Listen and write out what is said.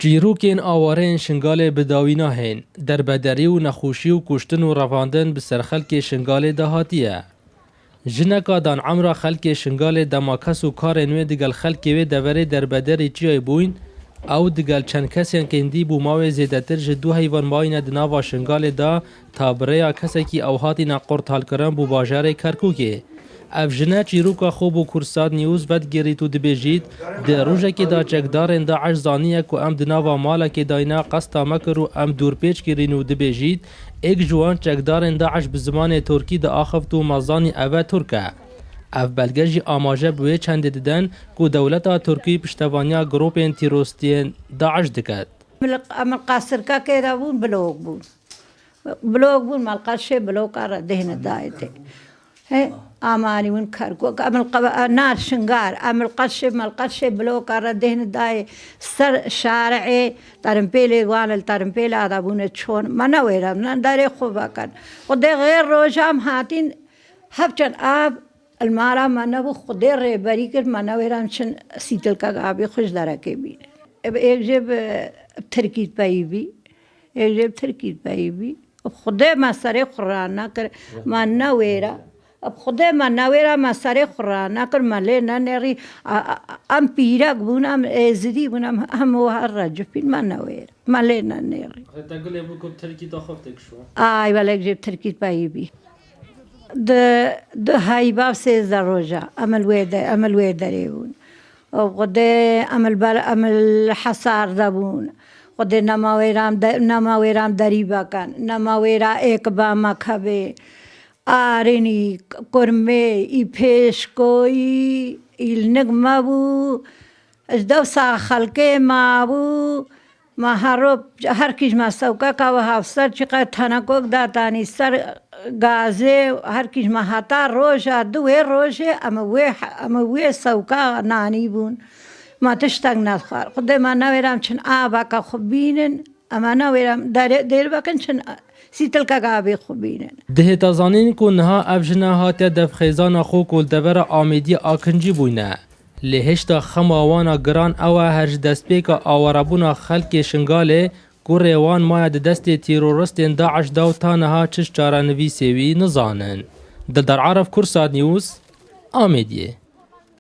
چیروکین آوارین شنگال بداوینا هین در بدری و نخوشی و کشتن و رواندن بسر خلک شنگال دهاتیه. جنکا دان عمر خلک شنگال دماکس و کار نوی دگل خلک و دوره در بدری چیای بوین او دگل چند کسیان کندی بو ماوی زیدتر جدو حیوان ماین دناوا شنگال دا تا بریا کسی که اوهاتی نقرد حال کرن بو باجار کرکوکه. اف جنه چیروکا خوب و کرساد نیوز ود گیری تو دبیجید ده روژه که دا چکدارن دا عجزانیه که ام دناوا مالا که داینا قسطا مکر و ام دور پیچ کرین و دبیجید ایک جوان چکدارن دا عج بزمان ترکی دا آخفت و مزانی اوه ترکه. اف بلگجی آماجه بوی چند دیدن که دولتا ترکی پشتوانیا گروپین تیروستین دا عج دکد. عمل قصر که که دا بون بلوگ بون ملقشه بلوگ را دهن دایته. آمانی من کرکو عمل نار شنگار عمل قشه بلوک را دهن دای سر شارع ترمپیل وانل ترمپیل آدابونه چون منویرم نه داره خوبا کن خود غیر روزام هاتین هفچن آب المارا منو خود ریبری کر منویرم چن سیتل کا آبی خوش داره که بی ایک جب ترکیت پایی بی خود ما سر قرآن نکر منویرم اب خدا من نویرا ما سر خورا نکر مله ننری ام پیرک بونم ازدی بونم هم و هر رجفین من نویر مله ننری تقول ابو كم تركي تاخذتك شو آی ولی جب ترکی پایی بی ده های باب سه زروجا عمل ویدری بون خدا عمل حصار دبون خدا نماویرام دری بکن نماویرا ایک با مکبه آرینی کرمه ای پیشکوی ایل نگمه بو از دو سا خلقه ما بو ما هر کیش ما سوکا که و هفسر چقدر تنکوک داتانی سر گازه هر کیش ما حتا روشا دوه روشه اما وی سوکا نانی بون ما تشتگ ندخوار خود ما نویرم چن آبا که خوب بینن اما نویرم دیر بکن چن سیتل کا گابی خوبینه ده تازانین کو نها افجنا هات دف خیزان خو کول دبر آمیدی آکنجی بوینه لهشتا خماوانا گران او هرج دسپیک آورابونا خلک شنگاله کو ریوان مایا د دست تیرورستین داعش داو تا نها چش چارانوی سیوی نزانن در عرف کرساد نیوز آمیدیه